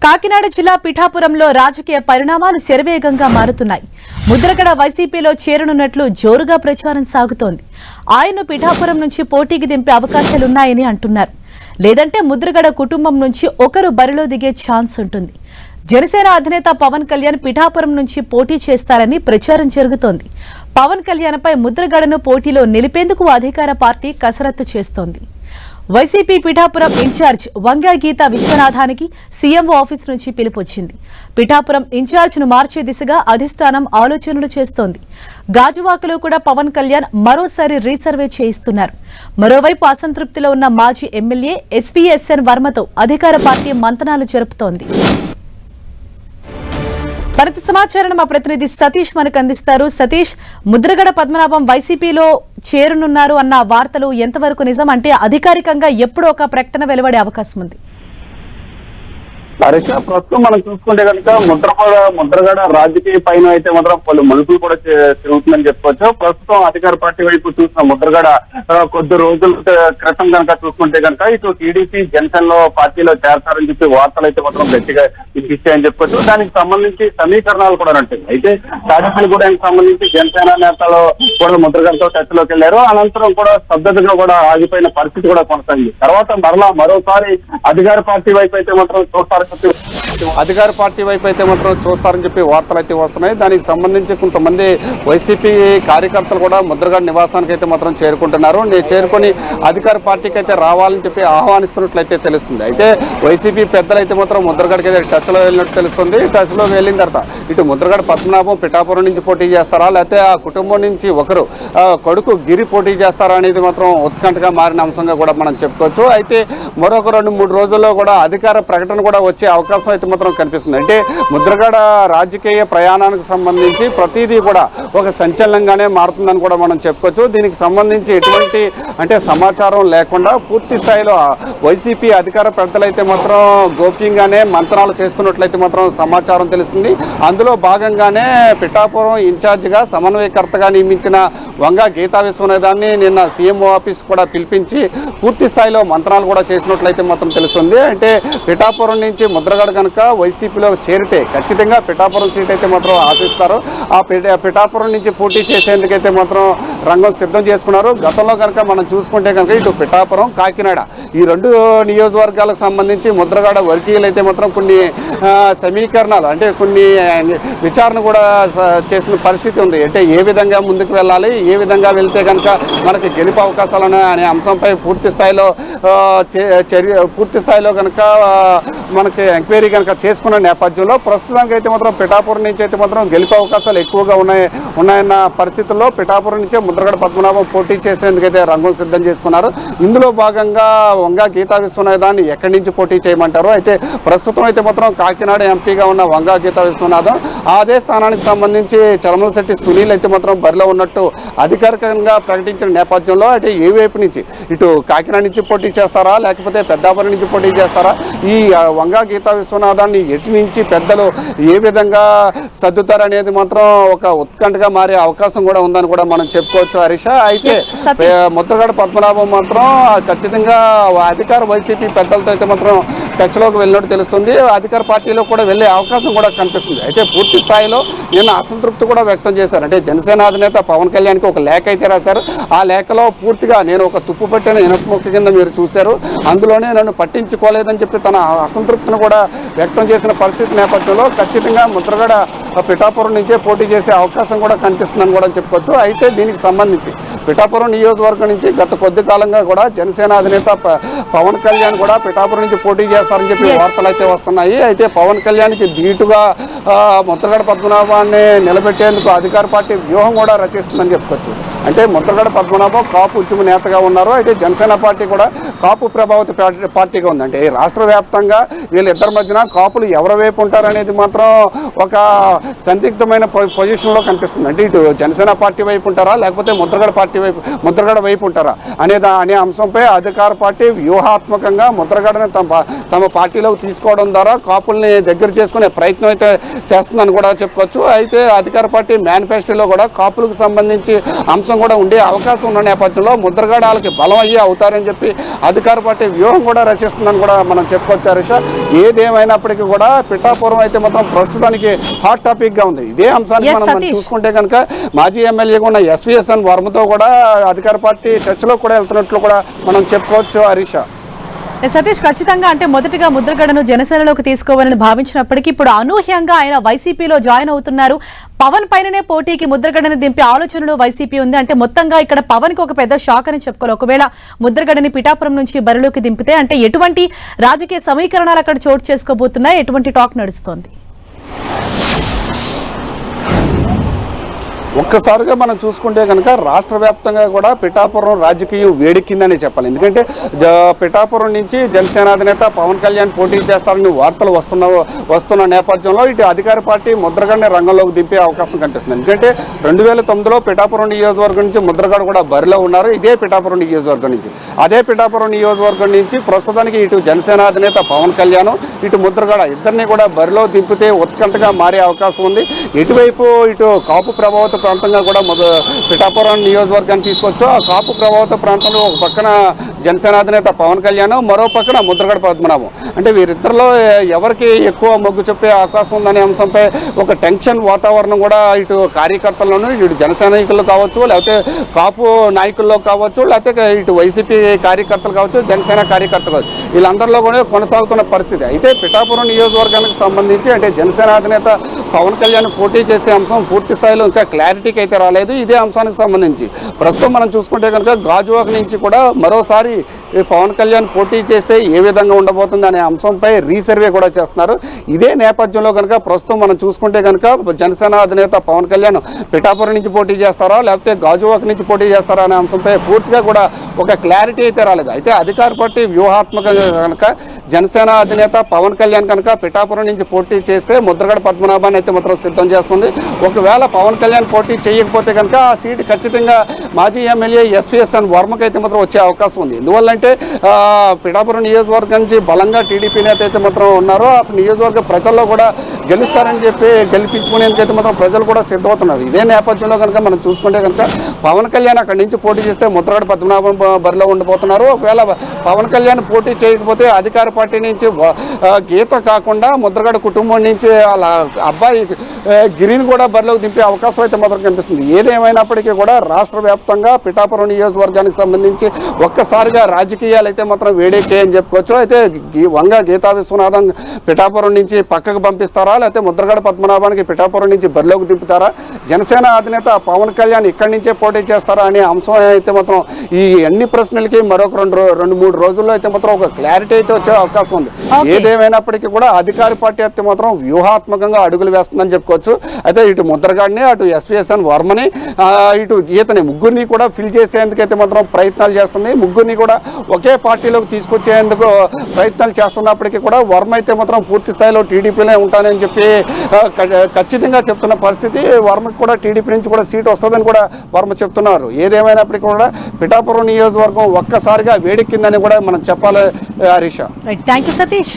కాకినాడ జిల్లా పిఠాపురంలో రాజకీయ పరిణామాలు శరవేగంగా మారుతున్నాయి. ముద్రగడ వైసీపీలో చేరనున్నట్లు జోరుగా ప్రచారం సాగుతోంది. ఆయన్ను పిఠాపురం నుంచి పోటీకి దింపే అవకాశాలున్నాయని అంటున్నారు. లేదంటే ముద్రగడ కుటుంబం నుంచి ఒకరు బరిలో దిగే ఛాన్స్ ఉంటుంది. జనసేన అధినేత పవన్ కళ్యాణ్ పిఠాపురం నుంచి పోటీ చేస్తారని ప్రచారం జరుగుతోంది. పవన్ కళ్యాణ్పై ముద్రగడను పోటీలో నిలిపేందుకు అధికార పార్టీ కసరత్తు చేస్తోంది. వైసీపీ పిఠాపురం ఇన్ఛార్జ్ వంగా గీతా విశ్వనాథానికి సీఎంఓ ఆఫీస్ నుంచి పిలుపొచ్చింది. పిఠాపురం ఇన్ఛార్జ్ను మార్చే దిశగా అధిష్టానం ఆలోచనలు చేస్తోంది. గాజువాకలో కూడా పవన్ కళ్యాణ్ మరోసారి రీసర్వే చేయిస్తున్నారు. మరోవైపు అసంతృప్తిలో ఉన్న మాజీ ఎమ్మెల్యే ఎస్వీఎస్ఎన్ వర్మతో అధికార పార్టీ మంతనాలు జరుపుతోంది. మరింత సమాచారం మా ప్రతినిధి సతీష్ మనకు అందిస్తారు. సతీష్, ముద్రగడ పద్మనాభం వైసీపీలో చేరనున్నారు అన్న వార్తలు ఎంతవరకు నిజం? అంటే అధికారికంగా ఎప్పుడు ఒక ప్రకటన వెలువడే అవకాశం ఉంది? ప్రస్తుతం మనం చూసుకుంటే కనుక ముద్రగడ రాజకీయ పైన అయితే మాత్రం పలు మలుపులు కూడా తిరుగుతుందని చెప్పుకోవచ్చు. ప్రస్తుతం అధికార పార్టీ వైపు చూసిన ముద్రగడ కొద్ది రోజుల క్రితం కనుక చూసుకుంటే కనుక ఇటు టీడీపీ జనసేనలో పార్టీలో చేరతారని చెప్పి వార్తలు అయితే మాత్రం గట్టిగా వినిపిస్తాయని చెప్పుకోవచ్చు. దానికి సంబంధించి సమీకరణాలు కూడా ఉంటాయి. అయితే తాడేపల్లిగూడెంకి సంబంధించి జనసేన నేతలు కూడా ముద్రగడతో చర్చలోకి వెళ్లారు. అనంతరం కూడా స్తబ్దతగా కూడా ఆగిపోయిన పరిస్థితి కూడా కొనసాగింది. తర్వాత మరోసారి అధికార పార్టీ వైపు అయితే మాత్రం చూస్తారని చెప్పి వార్తలు అయితే వస్తున్నాయి. దానికి సంబంధించి కొంతమంది వైసీపీ కార్యకర్తలు కూడా ముద్రగడ నివాసానికి అయితే మాత్రం చేరుకుంటున్నారు. చేరుకొని అధికార పార్టీకి అయితే రావాలని చెప్పి ఆహ్వానిస్తున్నట్లయితే తెలుస్తుంది. అయితే వైసీపీ పెద్దలు అయితే మాత్రం ముద్రగడకి అయితే టచ్లో వెళ్ళినట్టు తెలుస్తుంది. టచ్లో వెళ్ళిన తర్వాత ఇటు ముద్రగడ పద్మనాభం పిఠాపురం నుంచి పోటీ చేస్తారా, లేకపోతే ఆ కుటుంబం నుంచి ఒకరు కొడుకు గిరి పోటీ చేస్తారా అనేది మాత్రం ఉత్కంఠగా మారిన అంశంగా కూడా మనం చెప్పుకోవచ్చు. అయితే మరొక 2-3 రోజుల్లో కూడా అధికార ప్రకటన కూడా వచ్చే అవకాశం అయితే మాత్రం కనిపిస్తుంది. అంటే ముద్రగడ రాజకీయ ప్రయాణానికి సంబంధించి ప్రతిదీ కూడా ఒక సంచలనంగానే మారుతుందని కూడా మనం చెప్పుకోవచ్చు. దీనికి సంబంధించి ఎటువంటి సమాచారం లేకుండా పూర్తి స్థాయిలో వైసీపీ అధికార పెద్దలైతే మాత్రం గోప్యంగానే మంత్రాలు చేస్తున్నట్లయితే మాత్రం సమాచారం తెలుస్తుంది. అందులో భాగంగానే పిఠాపురం ఇన్ఛార్జిగా సమన్వయకర్తగా నియమించిన వంగా గీతా విశ్వనాథాన్ని నిన్న సీఎంఓ ఆఫీస్ కూడా పిలిపించి పూర్తి స్థాయిలో మంత్రాలు కూడా చేసినట్లయితే మాత్రం తెలుస్తుంది. అంటే పిఠాపురం నుంచి ముద్రగడ కనుక వైసీపీలో చేరితే ఖచ్చితంగా పిఠాపురం సీట్ అయితే మాత్రం ఆశిస్తారు. ఆ పిఠాపురం నుంచి పోటీ చేసేందుకైతే మాత్రం రంగం సిద్ధం చేసుకున్నారు. గతంలో కనుక మనం చూసుకుంటే కనుక ఇటు పిఠాపురం, కాకినాడ ఈ 2 నియోజకవర్గాలకు సంబంధించి ముద్రగడ వర్గీయులు అయితే మాత్రం కొన్ని సమీకరణాలు కొన్ని విచారణ కూడా చేసిన పరిస్థితి ఉంది. అంటే ఏ విధంగా ముందుకు వెళ్ళాలి, ఏ విధంగా వెళ్తే కనుక మనకి గెలుపు అవకాశాలు అనే అంశంపై పూర్తి స్థాయిలో కనుక మనకి ఎంక్వైరీ కనుక చేసుకున్న నేపథ్యంలో ప్రస్తుతానికి అయితే మాత్రం పిఠాపురం నుంచి అయితే మాత్రం గెలుపు అవకాశాలు ఎక్కువగా ఉన్నాయన్న పరిస్థితుల్లో పిఠాపురం నుంచే ముద్రగడ పద్మనాభం పోటీ చేసేందుకైతే రంగం సిద్ధం చేసుకున్నారు. ఇందులో భాగంగా వంగా గీతా విశ్వనాథాన్ని ఎక్కడి నుంచి పోటీ చేయమంటారు. అయితే ప్రస్తుతం అయితే మాత్రం కాకినాడ ఎంపీగా ఉన్న వంగా గీతా విశ్వనాథం అదే స్థానానికి సంబంధించి చలమలశెట్టి సునీల్ అయితే మాత్రం బరిలో ఉన్నట్టు అధికారికంగా ప్రకటించిన నేపథ్యంలో అంటే ఏ వైపు నుంచి ఇటు కాకినాడ నుంచి పోటీ చేస్తారా, లేకపోతే పెద్దాపురం నుంచి పోటీ చేస్తారా, ఈ వంగా గీతా విశ్వనాథాన్ని ఎటు నుంచి పెద్దలు ఏ విధంగా సర్దుతారనేది మాత్రం ఒక ఉత్కంఠగా మారే అవకాశం కూడా ఉందని కూడా మనం చెప్పుకోవచ్చు హరీష. అయితే ముద్రగడ పద్మనాభం మాత్రం ఖచ్చితంగా అధికార వైసీపీ పెద్దలతో అయితే మాత్రం టచ్లోకి వెళ్ళినట్టు తెలుస్తుంది. అధికార పార్టీలో కూడా వెళ్ళే అవకాశం కూడా కనిపిస్తుంది. అయితే పూర్తి స్థాయిలో నిన్న అసంతృప్తి కూడా వ్యక్తం చేశారు. అంటే జనసేన అధినేత పవన్ కళ్యాణ్కి ఒక లేఖ అయితే రాశారు. ఆ లేఖలో పూర్తిగా నేను ఒక తుప్పు పట్టిన ఇనపముక్క కింద మీరు చూశారు, అందులోనే నన్ను పట్టించుకోలేదని చెప్పి తన అసంతృప్తిని కూడా వ్యక్తం చేసిన పరిస్థితి నేపథ్యంలో ఖచ్చితంగా ముద్రగడ పిఠాపురం నుంచే పోటీ చేసే అవకాశం కూడా కనిపిస్తుందని కూడా చెప్పుకోవచ్చు. అయితే దీనికి సంబంధించి పిఠాపురం నియోజకవర్గం నుంచి గత కొద్ది కాలంగా కూడా జనసేన అధినేత పవన్ కళ్యాణ్ కూడా పిఠాపురం నుంచి పోటీ చేస్తారని చెప్పి వార్తలు అయితే వస్తున్నాయి. అయితే పవన్ కళ్యాణ్కి ధీటుగా ముద్రగడ పద్మనాభాన్ని నిలబెట్టేందుకు అధికార పార్టీ వ్యూహం కూడా రచిస్తుందని చెప్పుకోవచ్చు. అంటే ముద్రగడ పద్మనాభం కాపు ఉద్యమ నేతగా ఉన్నారు. అయితే జనసేన పార్టీ కూడా కాపు ప్రభావిత పార్టీగా ఉంది. అంటే రాష్ట్ర వ్యాప్తంగా వీళ్ళిద్దరి మధ్యన కాపులు ఎవరి వైపు ఉంటారనేది మాత్రం ఒక సందిగ్ధమైన పొజిషన్లో కనిపిస్తుంది. అంటే ఇటు జనసేన పార్టీ వైపు ఉంటారా, లేకపోతే ముద్రగడ వైపు ఉంటారా అనే అంశంపై అధికార పార్టీ వ్యూహాత్మకంగా ముద్రగడని తమ పార్టీలోకి తీసుకోవడం ద్వారా కాపుల్ని దగ్గర చేసుకునే ప్రయత్నం అయితే చేస్తుందని కూడా చెప్పుకోవచ్చు. అయితే అధికార పార్టీ మేనిఫెస్టోలో కూడా కాపులకు సంబంధించి అంశం కూడా ఉండే అవకాశం ఉన్న నేపథ్యంలో ముద్రగడ వాళ్ళకి బలం అయ్యి అవుతారని చెప్పి అధికార పార్టీ వ్యూహం కూడా రచిస్తుందని కూడా మనం చెప్పుకోవచ్చు హరీష్. ఏదేమైనప్పటికీ కూడా పిఠాపురం అయితే మాత్రం ప్రస్తుతానికి హాట్ టాపిక్ గా ఉంది. ఇదే అంశాన్ని మనం చూసుకుంటే కనుక మాజీ ఎమ్మెల్యే ఉన్న ఎస్విఎస్ఎన్ వర్మతో కూడా అధికార పార్టీ చర్చలో కూడా వెళ్తున్నట్లు కూడా మనం చెప్పుకోవచ్చు హరీష్. సతీష్, ఖచ్చితంగా అంటే మొదటిగా ముద్రగడను జనసేనలోకి తీసుకోవాలని భావించినప్పటికీ ఇప్పుడు అనూహ్యంగా ఆయన వైసీపీలో జాయిన్ అవుతున్నారు. పవన్ పైననే పోటీకి ముద్రగడని దింపే ఆలోచనలో వైసీపీ ఉంది. అంటే మొత్తంగా ఇక్కడ పవన్ కి ఒక పెద్ద షాక్ అని చెప్పుకోవాలి. ఒకవేళ ముద్రగడని పిఠాపురం నుంచి బరిలోకి దింపితే అంటే ఎటువంటి రాజకీయ సమీకరణాలు అక్కడ చోటు చేసుకోబోతున్నాయి, ఎటువంటి టాక్ నడుస్తోంది? ఒక్కసారిగా మనం చూసుకుంటే కనుక రాష్ట్ర వ్యాప్తంగా కూడా పిఠాపురం రాజకీయం వేడెక్కిందని చెప్పాలి. ఎందుకంటే పిఠాపురం నుంచి జనసేన అధినేత పవన్ కళ్యాణ్ పోటీ చేస్తారని వార్తలు వస్తున్న నేపథ్యంలో ఇటు అధికార పార్టీ ముద్రగడని రంగంలోకి దింపే అవకాశం కనిపిస్తుంది. ఎందుకంటే 2009లో పిఠాపురం నియోజకవర్గం నుంచి ముద్రగడ కూడా బరిలో ఉన్నారు. ఇదే పిఠాపురం నియోజకవర్గం నుంచి. అదే పిఠాపురం నియోజకవర్గం నుంచి ప్రస్తుతానికి ఇటు జనసేన అధినేత పవన్ కళ్యాణ్ ఇటు ముద్రగడ ఇద్దరిని కూడా బరిలో దింపితే ఉత్కంఠగా మారే అవకాశం ఉంది. ఎటువైపు ఇటు కాపు ప్రభావిత ప్రాంతంగా కూడా పిఠాపురం నియోజకవర్గాన్ని తీసుకొచ్చు. ఆ కాపు ప్రభావిత ప్రాంతంలో ఒక పక్కన జనసేన అధినేత పవన్ కళ్యాణ్, మరో పక్కన ముద్రగడ పద్మనాభం. అంటే వీరిద్దరిలో ఎవరికి ఎక్కువ మొగ్గు చెప్పే అవకాశం ఉందనే అంశంపై ఒక టెన్షన్ వాతావరణం కూడా ఇటు కార్యకర్తల్లోనూ ఇటు జన సైనికుల్లో కావచ్చు, లేకపోతే కాపు నాయకుల్లో కావచ్చు, లేకపోతే ఇటు వైసీపీ కార్యకర్తలు కావచ్చు, జనసేన కార్యకర్తలు కావచ్చు, వీళ్ళందరిలో కూడా కొనసాగుతున్న పరిస్థితి. అయితే పిఠాపురం నియోజకవర్గానికి సంబంధించి అంటే జనసేన అధినేత పవన్ కళ్యాణ్ పోటీ చేసే అంశం పూర్తి స్థాయిలో ఇంకా క్లారిటీకి అయితే రాలేదు. ఇదే అంశానికి సంబంధించి ప్రస్తుతం మనం చూసుకుంటే కనుక గాజువాక నుంచి కూడా మరోసారి పవన్ కళ్యాణ్ పోటీ చేస్తే ఏ విధంగా ఉండబోతుంది అనే అంశంపై రీసర్వే కూడా చేస్తున్నారు. ఇదే నేపథ్యంలో కనుక ప్రస్తుతం మనం చూసుకుంటే కనుక జనసేన అధినేత పవన్ కళ్యాణ్ పిఠాపురం నుంచి పోటీ చేస్తారా లేకపోతే గాజువాక నుంచి పోటీ చేస్తారా అనే అంశంపై పూర్తిగా కూడా ఒక క్లారిటీ అయితే రాలేదు. అయితే అధికార పార్టీ వ్యూహాత్మకంగా కనుక జనసేన అధినేత పవన్ కళ్యాణ్ కనుక పిఠాపురం నుంచి పోటీ చేస్తే ముద్రగడ పద్మనాభాన్ని అయితే మాత్రం సిద్ధం చేస్తుంది. ఒకవేళ పవన్ కళ్యాణ్ పోటీ చేయకపోతే కనుక ఆ సీటు ఖచ్చితంగా మాజీ ఎమ్మెల్యే ఎస్విఎస్ఎన్ వర్మకి అయితే మాత్రం వచ్చే అవకాశం ఉంది. ఎందువల్లంటే పిఠాపురం నియోజకవర్గం నుంచి బలంగా టీడీపీ నేత అయితే మాత్రం ఉన్నారో ఆ నియోజకవర్గ ప్రజల్లో కూడా గెలుస్తారని చెప్పి గెలిపించుకునేందుకైతే మాత్రం ప్రజలు కూడా సిద్ధమవుతున్నారు. ఇదే నేపథ్యంలో కనుక మనం చూసుకుంటే కనుక పవన్ కళ్యాణ్ అక్కడి నుంచి పోటీ చేస్తే ముద్రగడ పద్మనాభం బరిలో ఉండిపోతున్నారు. ఒకవేళ పవన్ కళ్యాణ్ పోటీ చేయకపోతే అధికార పార్టీ నుంచి గీత కాకుండా ముద్రగడ కుటుంబం నుంచి వాళ్ళ అబ్బాయి గిరిని కూడా బరిలోకి దింపే అవకాశం అయితే మాత్రం కనిపిస్తుంది. ఏదేమైనప్పటికీ కూడా రాష్ట్ర వ్యాప్తంగా పిఠాపురం నియోజకవర్గానికి సంబంధించి ఒక్కసారిగా రాజకీయాలు అయితే మాత్రం వేడెక్కాయని చెప్పుకోవచ్చు. అయితే వంగ గీతా విశ్వనాథన్ పిఠాపురం నుంచి పక్కకు పంపిస్తారా లేకపోతే ముద్రగడ పద్మనాభానికి పిఠాపురం నుంచి బరిలోకి దింపుతారా, జనసేన అధినేత పవన్ కళ్యాణ్ ఇక్కడి నుంచే పోటీ చేస్తారా అనే అంశం అయితే మాత్రం ఈ అన్ని ప్రశ్నలకి మరొక రెండు మూడు రోజుల్లో అయితే మాత్రం ఒక క్లారిటీ అయితే వచ్చే అవకాశం ఉంది. ఏదేమైనప్పటికీ కూడా అధికార పార్టీ అయితే మాత్రం వ్యూహాత్మకంగా అడుగులు వేస్తుందని చెప్పుకోవచ్చు. అయితే ఇటు ముద్రగడని అటు ఎస్విఎస్ఎన్ వర్మని ఇటు గీతని ముగ్గురిని కూడా ఫిల్ చేసేందుకైతే మాత్రం ప్రయత్నాలు చేస్తుంది. ముగ్గురిని కూడా ఒకే పార్టీలోకి తీసుకొచ్చేందుకు ప్రయత్నాలు చేస్తున్నప్పటికీ కూడా వర్మ అయితే మాత్రం పూర్తి స్థాయిలో టీడీపీలో ఉంటానని చెప్పి ఖచ్చితంగా చెప్తున్న పరిస్థితి. వర్మకి కూడా టీడీపీ నుంచి కూడా సీటు వస్తుందని కూడా వర్మ చెప్తున్నారు. ఏదేమైనప్పటికీ కూడా పిఠాపురం నియోజకవర్గం ఒక్కసారిగా వేడెక్కిందని కూడా మనం చెప్పాలి హరీష. Thank you Satish.